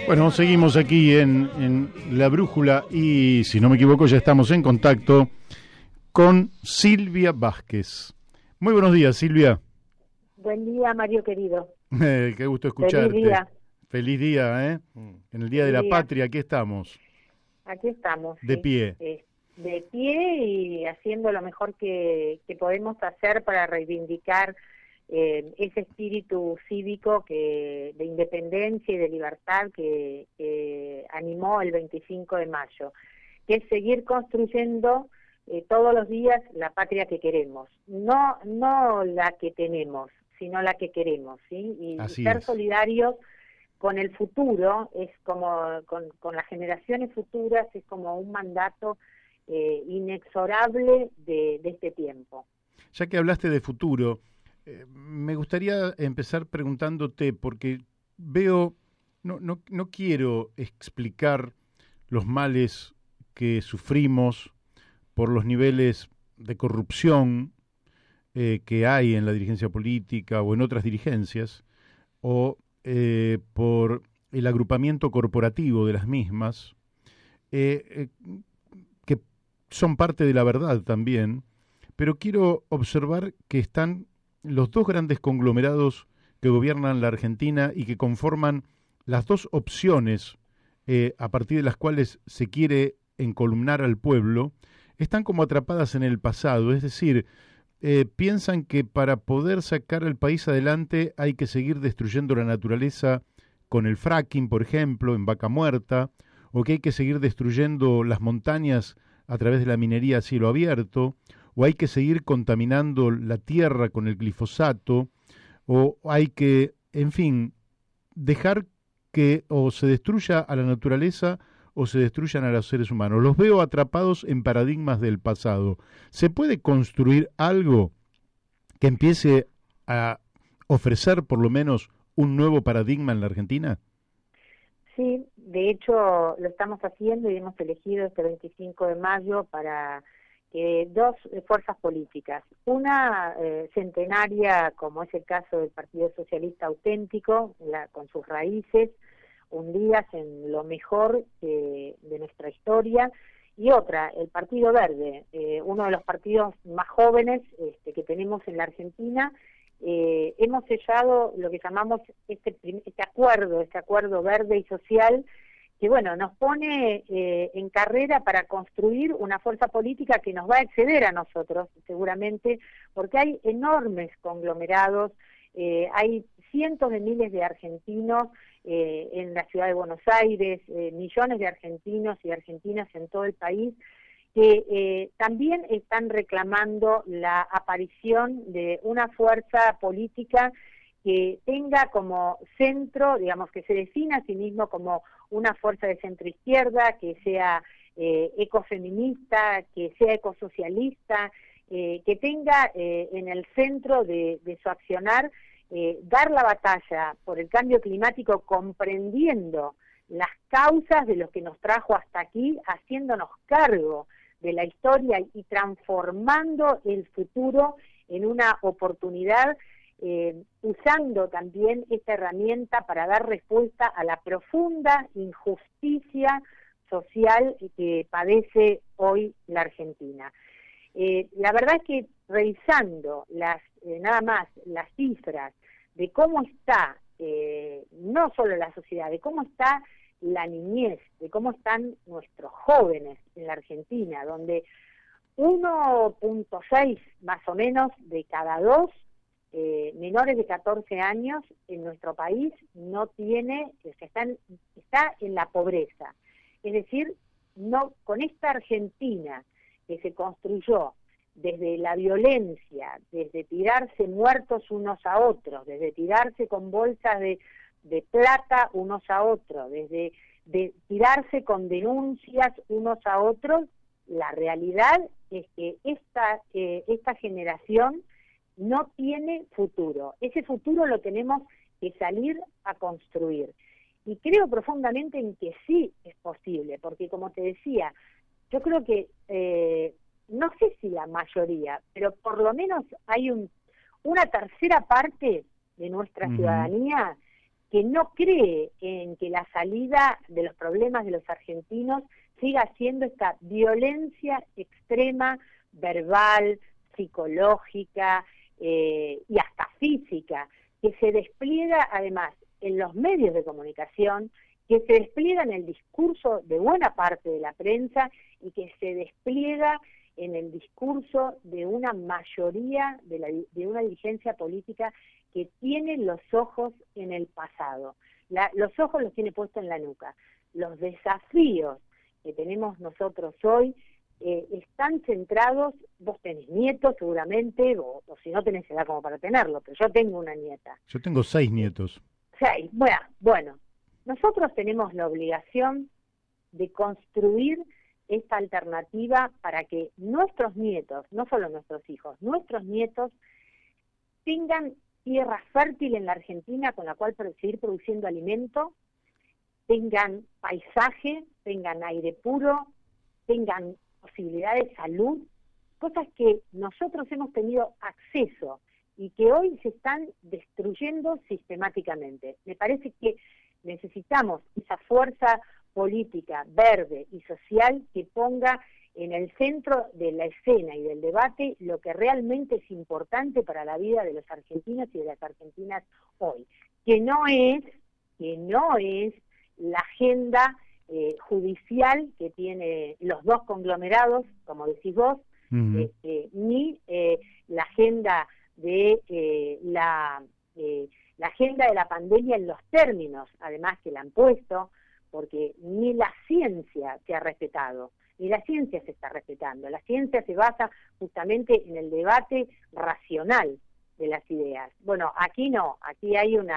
Bueno, seguimos aquí en La Brújula y, si no me equivoco, ya estamos en contacto con Silvia Vázquez. Muy buenos días, Silvia. Buen día, Mario querido. Qué gusto escucharte. Feliz día. Feliz día, ¿eh? En el Día de la Patria, aquí estamos. Aquí estamos. De sí. pie. De pie y haciendo lo mejor que podemos hacer para reivindicar ese espíritu cívico de independencia y de libertad que animó el 25 de mayo, que es seguir construyendo todos los días la patria que queremos, no la que tenemos, sino la que queremos, ¿sí? Y Así ser es. solidarios con el futuro, es como con las generaciones futuras, es como un mandato inexorable de este tiempo. Ya que hablaste de futuro, me gustaría empezar preguntándote, porque veo, no quiero explicar los males que sufrimos por los niveles de corrupción que hay en la dirigencia política o en otras dirigencias, o por el agrupamiento corporativo de las mismas, que son parte de la verdad también, pero quiero observar que están los dos grandes conglomerados que gobiernan la Argentina y que conforman las dos opciones a partir de las cuales se quiere encolumnar al pueblo, están como atrapadas en el pasado, es decir, piensan que para poder sacar al país adelante hay que seguir destruyendo la naturaleza con el fracking, por ejemplo, en Vaca Muerta, o que hay que seguir destruyendo las montañas a través de la minería a cielo abierto, o hay que seguir contaminando la tierra con el glifosato, o hay que, en fin, dejar que o se destruya a la naturaleza o se destruyan a los seres humanos. Los veo atrapados en paradigmas del pasado. ¿Se puede construir algo que empiece a ofrecer por lo menos un nuevo paradigma en la Argentina? Sí, de hecho lo estamos haciendo y hemos elegido este 25 de mayo para que dos fuerzas políticas, una centenaria como es el caso del Partido Socialista Auténtico, con sus raíces hundidas en lo mejor de nuestra historia, y otra, el Partido Verde, uno de los partidos más jóvenes que tenemos en la Argentina. Hemos sellado lo que llamamos este acuerdo verde y social, que bueno, nos pone en carrera para construir una fuerza política que nos va a exceder a nosotros, seguramente, porque hay enormes conglomerados, hay cientos de miles de argentinos en la ciudad de Buenos Aires, millones de argentinos y argentinas en todo el país, que también están reclamando la aparición de una fuerza política que tenga como centro, digamos, que se defina a sí mismo como una fuerza de centro izquierda, que sea ecofeminista, que sea ecosocialista, que tenga en el centro de su accionar dar la batalla por el cambio climático, comprendiendo las causas de lo que nos trajo hasta aquí, haciéndonos cargo de la historia y transformando el futuro en una oportunidad, usando también esta herramienta para dar respuesta a la profunda injusticia social que padece hoy la Argentina. La verdad es que revisando nada más las cifras de cómo está no solo la sociedad, de cómo está la niñez, de cómo están nuestros jóvenes en la Argentina, donde 1.6 más o menos de cada dos menores de 14 años en nuestro país no tiene, está en la pobreza. Es decir, no, con esta Argentina que se construyó desde la violencia, desde tirarse muertos unos a otros, desde tirarse con bolsas de plata unos a otros, desde tirarse con denuncias unos a otros, la realidad es que esta generación no tiene futuro. Ese futuro lo tenemos que salir a construir. Y creo profundamente en que sí es posible, porque como te decía, yo creo que, no sé si la mayoría, pero por lo menos hay una tercera parte de nuestra ciudadanía que no cree en que la salida de los problemas de los argentinos siga siendo esta violencia extrema, verbal, psicológica y hasta física, que se despliega además en los medios de comunicación, que se despliega en el discurso de buena parte de la prensa y que se despliega en el discurso de una mayoría de una dirigencia política que tiene los ojos en el pasado. Los ojos los tiene puestos en la nuca. Los desafíos que tenemos nosotros hoy están centrados, vos tenés nietos seguramente, o si no tenés edad como para tenerlo, pero yo tengo una nieta. Yo tengo 6 nietos. 6, bueno, nosotros tenemos la obligación de construir esta alternativa para que nuestros nietos, no solo nuestros hijos, nuestros nietos tengan tierra fértil en la Argentina con la cual seguir produciendo alimento, tengan paisaje, tengan aire puro, tengan posibilidad de salud, cosas que nosotros hemos tenido acceso y que hoy se están destruyendo sistemáticamente. Me parece que necesitamos esa fuerza política, verde y social que ponga en el centro de la escena y del debate lo que realmente es importante para la vida de los argentinos y de las argentinas hoy, que no es la agenda judicial que tiene los dos conglomerados, como decís vos, ni la agenda de la agenda de la pandemia en los términos, además que la han puesto, porque ni la ciencia se ha respetado, ni la ciencia se está respetando. La ciencia se basa justamente en el debate racional de las ideas. Bueno, aquí no, aquí hay un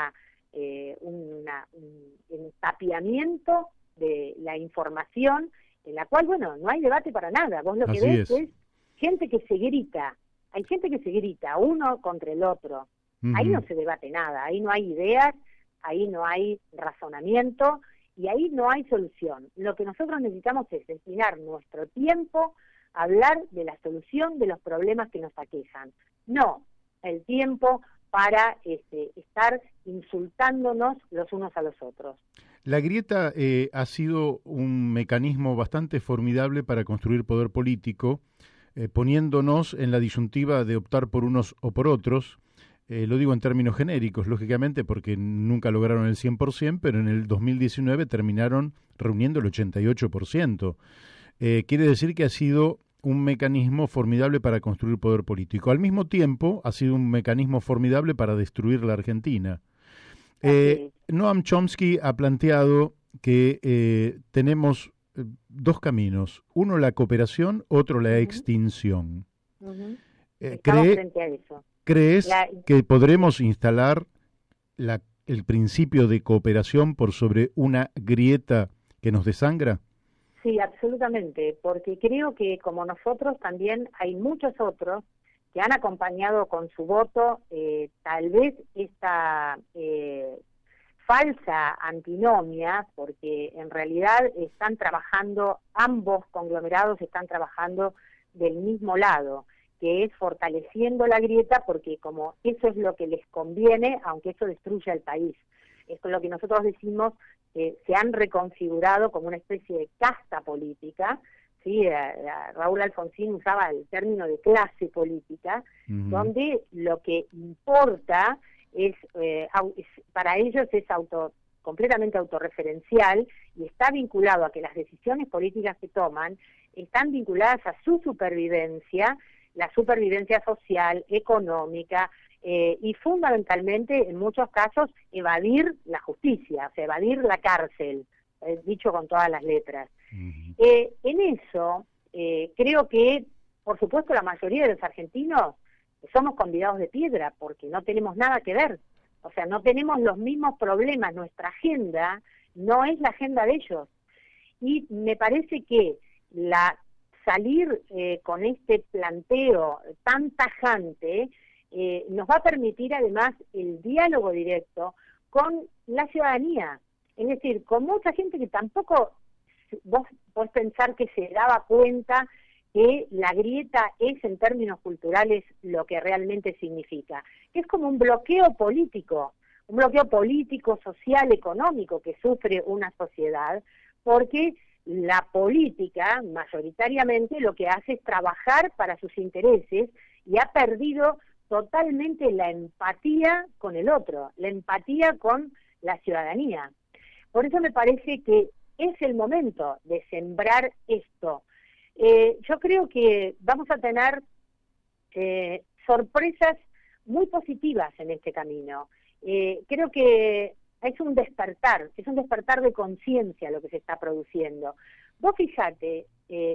tapiamiento de la información en la cual, bueno, no hay debate para nada. Vos lo que ves es gente que se grita, hay gente que se grita uno contra el otro. Ahí no se debate nada, ahí no hay ideas, ahí no hay razonamiento y ahí no hay solución. Lo que nosotros necesitamos es destinar nuestro tiempo a hablar de la solución de los problemas que nos aquejan, no el tiempo para estar insultándonos los unos a los otros. La grieta ha sido un mecanismo bastante formidable para construir poder político, poniéndonos en la disyuntiva de optar por unos o por otros. Lo digo en términos genéricos, lógicamente, porque nunca lograron el 100%, pero en el 2019 terminaron reuniendo el 88%. Quiere decir que ha sido un mecanismo formidable para construir poder político. Al mismo tiempo, ha sido un mecanismo formidable para destruir la Argentina. Noam Chomsky ha planteado que tenemos dos caminos, uno la cooperación, otro la extinción. Estamos frente a eso. ¿Crees que podremos instalar el principio de cooperación por sobre una grieta que nos desangra? Sí, absolutamente, porque creo que como nosotros también hay muchos otros que han acompañado con su voto tal vez esta falsa antinomia, porque en realidad están trabajando, ambos conglomerados están trabajando del mismo lado, que es fortaleciendo la grieta, porque como eso es lo que les conviene, aunque eso destruya el país. Esto es lo que nosotros decimos, se han reconfigurado como una especie de casta política, ¿sí? Raúl Alfonsín usaba el término de clase política, donde lo que importa es para ellos es completamente autorreferencial y está vinculado a que las decisiones políticas que toman están vinculadas a su supervivencia, la supervivencia social, económica, y fundamentalmente, en muchos casos, evadir la justicia, o sea, evadir la cárcel, dicho con todas las letras. En eso, creo que, por supuesto, la mayoría de los argentinos somos convidados de piedra, porque no tenemos nada que ver, o sea, no tenemos los mismos problemas, nuestra agenda no es la agenda de ellos. Y me parece que salir con este planteo tan tajante nos va a permitir además el diálogo directo con la ciudadanía, es decir, con mucha gente que tampoco vos podés pensar que se daba cuenta que la grieta es en términos culturales lo que realmente significa, que es como un bloqueo político, un bloqueo político, social, económico que sufre una sociedad, porque la política mayoritariamente lo que hace es trabajar para sus intereses y ha perdido totalmente la empatía con el otro, la empatía con la ciudadanía. Por eso me parece que es el momento de sembrar esto. Yo creo que vamos a tener sorpresas muy positivas en este camino. Creo que es un despertar de conciencia lo que se está produciendo. Vos fijate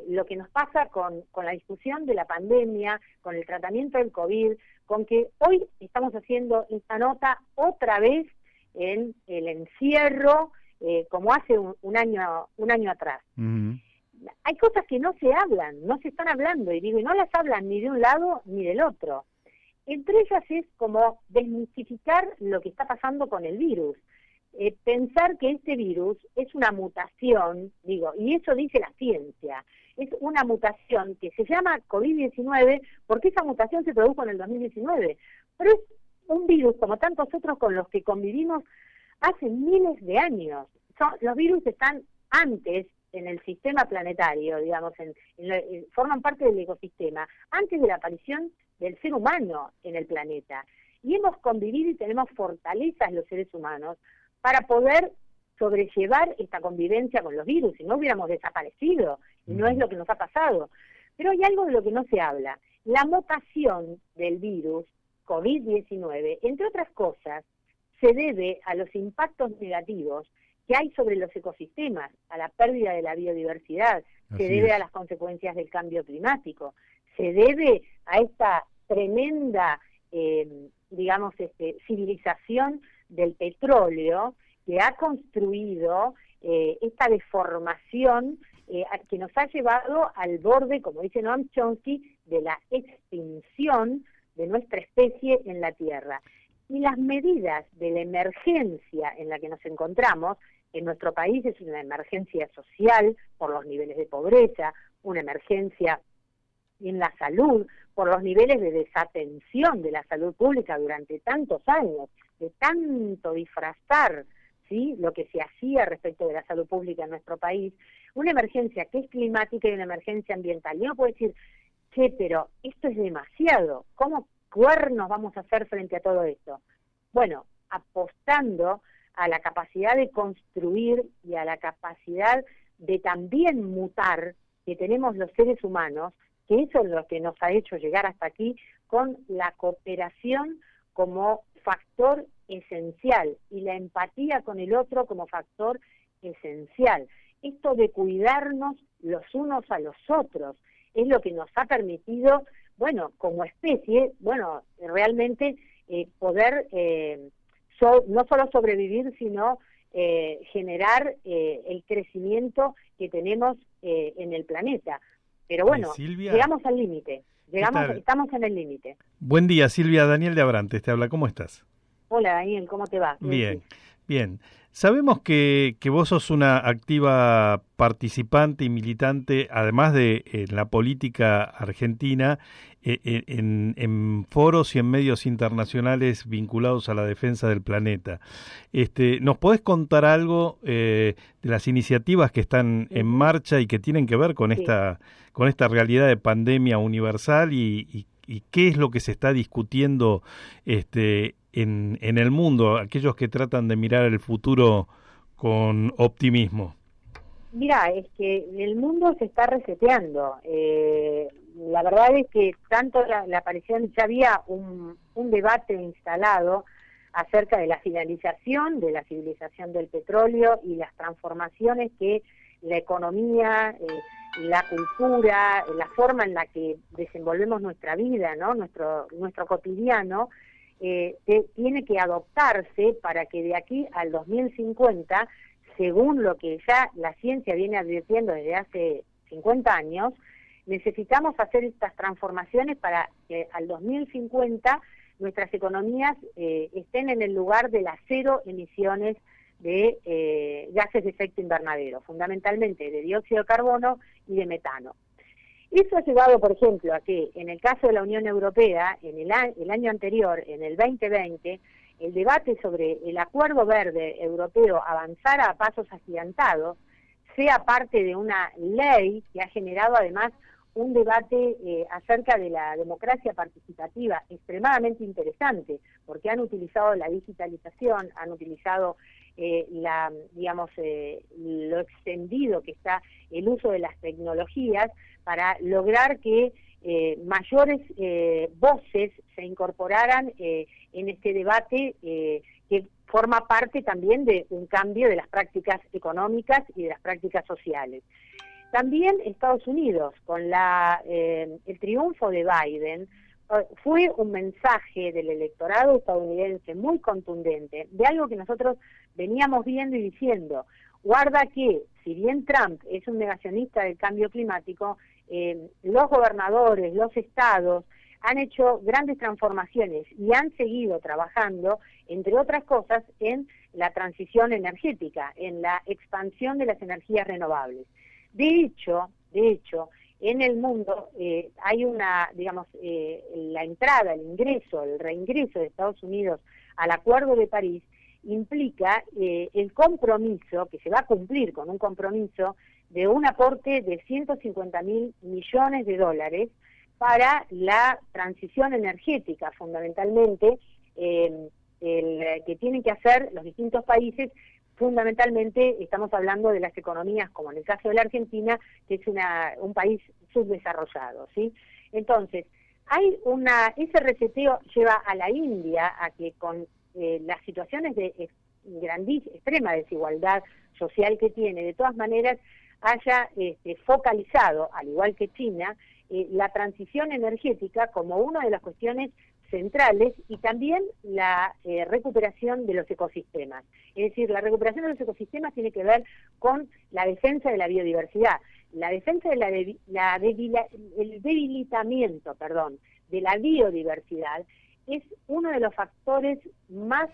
lo que nos pasa con la discusión de la pandemia, con el tratamiento del COVID, con que hoy estamos haciendo esta nota otra vez en el encierro, como hace un año atrás. Uh-huh. Hay cosas que no se hablan, no se están hablando, y no las hablan ni de un lado ni del otro. Entre ellas es como desmitificar lo que está pasando con el virus. Pensar que este virus es una mutación, y eso dice la ciencia, es una mutación que se llama COVID-19 porque esa mutación se produjo en el 2019, pero es un virus como tantos otros con los que convivimos hace miles de años. Los virus están antes en el sistema planetario, forman parte del ecosistema, antes de la aparición del ser humano en el planeta. Y hemos convivido y tenemos fortalezas los seres humanos para poder sobrellevar esta convivencia con los virus, si no hubiéramos desaparecido, y no es lo que nos ha pasado. Pero hay algo de lo que no se habla. La mutación del virus COVID-19, entre otras cosas, se debe a los impactos negativos que hay sobre los ecosistemas, a la pérdida de la biodiversidad, se debe a las consecuencias del cambio climático, se debe a esta tremenda, civilización del petróleo que ha construido esta deformación que nos ha llevado al borde, como dice Noam Chomsky, de la extinción de nuestra especie en la Tierra. Y las medidas de la emergencia en la que nos encontramos, en nuestro país es una emergencia social por los niveles de pobreza, una emergencia en la salud, por los niveles de desatención de la salud pública durante tantos años, de tanto disfrazar, ¿sí?, lo que se hacía respecto de la salud pública en nuestro país, una emergencia que es climática y una emergencia ambiental. Y uno puede decir, pero esto es demasiado, ¿cómo cuernos vamos a hacer frente a todo esto? Bueno, apostando a la capacidad de construir y a la capacidad de también mutar que tenemos los seres humanos, que eso es lo que nos ha hecho llegar hasta aquí, con la cooperación como factor esencial y la empatía con el otro como factor esencial. Esto de cuidarnos los unos a los otros es lo que nos ha permitido, como especie, realmente poder no solo sobrevivir, sino generar el crecimiento que tenemos en el planeta. Pero Silvia, llegamos al límite, estamos en el límite. Buen día, Silvia. Daniel de Abrantes te habla, ¿cómo estás? Hola, Daniel, ¿cómo te va? Bien, bien. Sabemos que vos sos una activa participante y militante, además de la política argentina, en foros y en medios internacionales vinculados a la defensa del planeta. ¿Nos podés contar algo de las iniciativas que están en marcha y que tienen que ver con esta realidad de pandemia universal y qué es lo que se está discutiendo en el mundo, aquellos que tratan de mirar el futuro con optimismo? Mira, es que el mundo se está reseteando. La verdad es que tanto la aparición, ya había un debate instalado acerca de la finalización de la civilización del petróleo y las transformaciones que la economía, la cultura, la forma en la que desenvolvemos nuestra vida, ¿no?, nuestro cotidiano, tiene que adoptarse para que de aquí al 2050, según lo que ya la ciencia viene advirtiendo desde hace 50 años, necesitamos hacer estas transformaciones para que al 2050 nuestras economías estén en el lugar de las cero emisiones de gases de efecto invernadero, fundamentalmente de dióxido de carbono y de metano. Eso ha llevado, por ejemplo, a que en el caso de la Unión Europea, el año anterior, en el 2020, el debate sobre el Acuerdo Verde Europeo avanzara a pasos agigantados, sea parte de una ley que ha generado además un debate acerca de la democracia participativa extremadamente interesante, porque han utilizado la digitalización, han utilizado lo extendido que está el uso de las tecnologías para lograr que mayores voces se incorporaran en este debate que forma parte también de un cambio de las prácticas económicas y de las prácticas sociales. También Estados Unidos, con el triunfo de Biden, fue un mensaje del electorado estadounidense muy contundente, de algo que nosotros veníamos viendo y diciendo. Guarda que, si bien Trump es un negacionista del cambio climático, los gobernadores, los estados, han hecho grandes transformaciones y han seguido trabajando, entre otras cosas, en la transición energética, en la expansión de las energías renovables. De hecho, en el mundo hay la entrada, el ingreso, el reingreso de Estados Unidos al Acuerdo de París implica el compromiso, que se va a cumplir con un compromiso de un aporte de 150.000 millones de dólares para la transición energética, fundamentalmente, que tienen que hacer los distintos países. Fundamentalmente estamos hablando de las economías, como en el caso de la Argentina, que es un país subdesarrollado, ¿sí? Entonces, ese reseteo lleva a la India a que con las situaciones de extrema desigualdad social que tiene, de todas maneras, haya focalizado, al igual que China, la transición energética como una de las cuestiones centrales y también la recuperación de los ecosistemas. Es decir, la recuperación de los ecosistemas tiene que ver con la defensa de la biodiversidad, la defensa de el debilitamiento, de la biodiversidad es uno de los factores más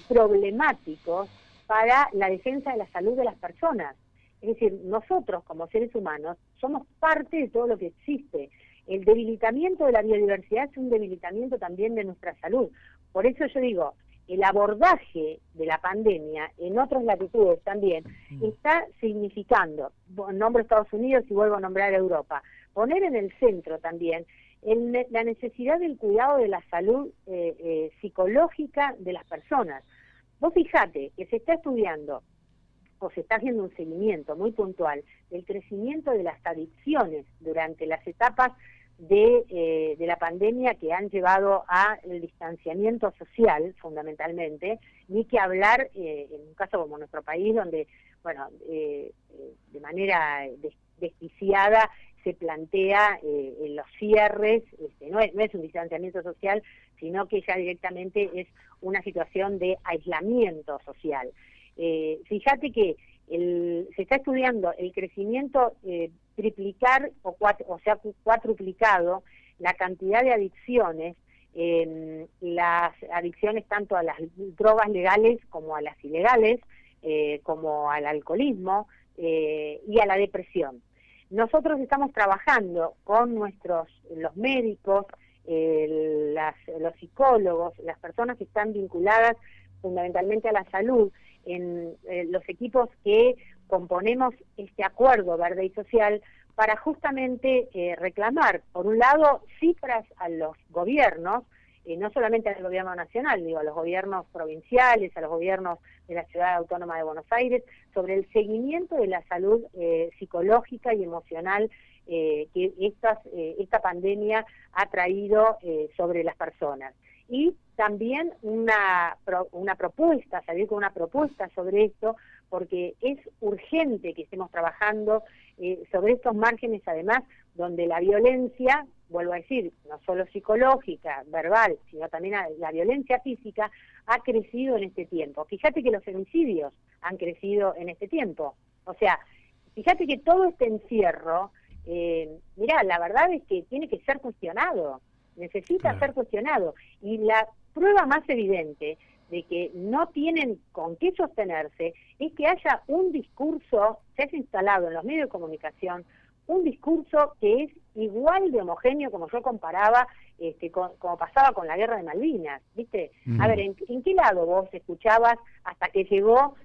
problemáticos para la defensa de la salud de las personas. Es decir, nosotros como seres humanos somos parte de todo lo que existe. El debilitamiento de la biodiversidad es un debilitamiento también de nuestra salud. Por eso yo digo, el abordaje de la pandemia en otras latitudes también está significando, nombro Estados Unidos y vuelvo a nombrar Europa, poner en el centro también la necesidad del cuidado de la salud psicológica de las personas. Vos fijate que se está estudiando o se está haciendo un seguimiento muy puntual del crecimiento de las adicciones durante las etapas de la pandemia que han llevado al distanciamiento social, fundamentalmente, ni que hablar en un caso como nuestro país, donde, de manera desquiciada se plantea los cierres, no es un distanciamiento social, sino que ya directamente es una situación de aislamiento social. Fíjate que se está estudiando el crecimiento triplicar o sea cuatruplicado la cantidad de adicciones, las adicciones tanto a las drogas legales como a las ilegales, como al alcoholismo y a la depresión. Nosotros estamos trabajando con los médicos, los psicólogos, las personas que están vinculadas fundamentalmente a la salud, en los equipos que componemos este acuerdo verde y social para justamente reclamar, por un lado, cifras a los gobiernos, no solamente al gobierno nacional, a los gobiernos provinciales, a los gobiernos de la Ciudad Autónoma de Buenos Aires, sobre el seguimiento de la salud psicológica y emocional que esta pandemia ha traído sobre las personas. Y también una propuesta, salir con una propuesta sobre esto, porque es urgente que estemos trabajando sobre estos márgenes, además, donde la violencia, vuelvo a decir, no solo psicológica, verbal, sino también la violencia física, ha crecido en este tiempo. Fíjate que los femicidios han crecido en este tiempo. O sea, fíjate que todo este encierro, la verdad es que tiene que ser cuestionado. Necesita ser cuestionado. Y la prueba más evidente de que no tienen con qué sostenerse es que haya un discurso, se haya instalado en los medios de comunicación, un discurso que es igual de homogéneo, como yo comparaba, como pasaba con la guerra de Malvinas, ¿viste? A ver, ¿en qué lado vos escuchabas hasta que llegó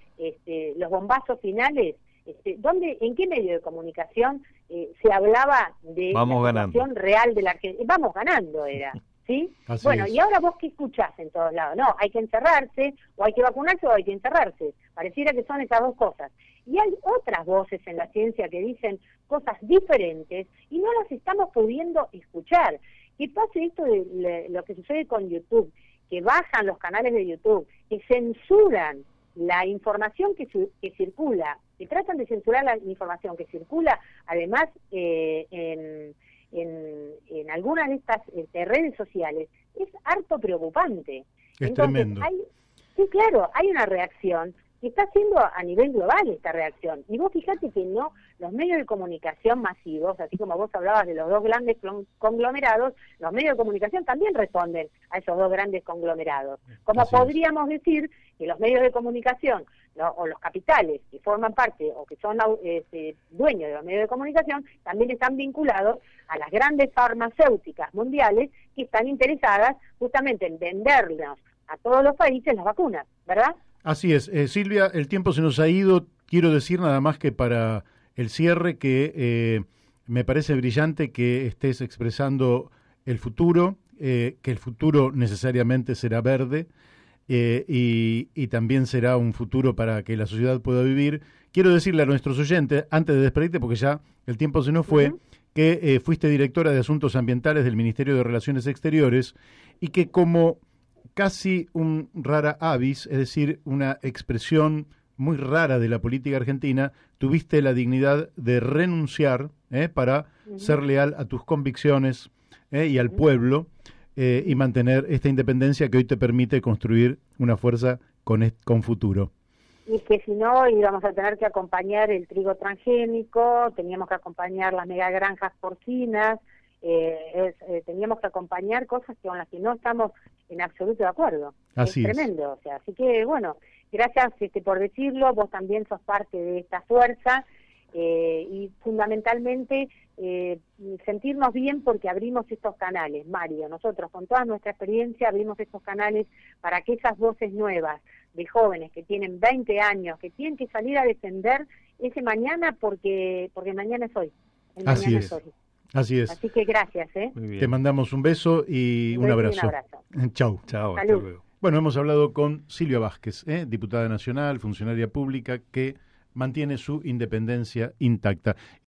los bombazos finales? ¿En qué medio de comunicación se hablaba de la situación real de la Argentina? Vamos ganando, era. ¿Sí? Bueno, y ahora vos qué escuchás en todos lados. No, hay que encerrarse, o hay que vacunarse, o hay que encerrarse. Pareciera que son esas dos cosas. Y hay otras voces en la ciencia que dicen cosas diferentes y no las estamos pudiendo escuchar. Que pase esto de lo que sucede con YouTube, que bajan los canales de YouTube, que censuran la información que circula, que tratan de censurar la información que circula, además en algunas de estas redes sociales, es harto preocupante. Es tremendo. Sí, claro, hay una reacción que está haciendo a nivel global esta reacción. Y vos fíjate que no, los medios de comunicación masivos, así como vos hablabas de los dos grandes conglomerados, los medios de comunicación también responden a esos dos grandes conglomerados. Como podríamos decir que los medios de comunicación o los capitales que forman parte o que son dueños de los medios de comunicación también están vinculados a las grandes farmacéuticas mundiales que están interesadas justamente en vendernos a todos los países las vacunas, ¿verdad? Así es. Silvia, el tiempo se nos ha ido. Quiero decir nada más que para el cierre que me parece brillante que estés expresando el futuro, que el futuro necesariamente será verde y también será un futuro para que la sociedad pueda vivir. Quiero decirle a nuestros oyentes, antes de despedirte, porque ya el tiempo se nos fue, que fuiste directora de Asuntos Ambientales del Ministerio de Relaciones Exteriores y que como casi un rara avis, es decir, una expresión muy rara de la política argentina, tuviste la dignidad de renunciar para ser leal a tus convicciones y al pueblo y mantener esta independencia que hoy te permite construir una fuerza con futuro. Y que si no íbamos a tener que acompañar el trigo transgénico, teníamos que acompañar las megagranjas porcinas, teníamos que acompañar cosas con las que no estamos en absoluto de acuerdo. Así es tremendo, o sea, así que bueno, gracias por decirlo, vos también sos parte de esta fuerza y fundamentalmente sentirnos bien porque abrimos estos canales, Mario, nosotros con toda nuestra experiencia abrimos estos canales para que esas voces nuevas de jóvenes que tienen 20 años, que tienen que salir a defender ese mañana porque mañana es hoy. Así es. Así es. Así que gracias. Te mandamos un beso y un abrazo. Chau. Chao, hasta luego. Bueno, hemos hablado con Silvia Vázquez, diputada nacional, funcionaria pública, que mantiene su independencia intacta.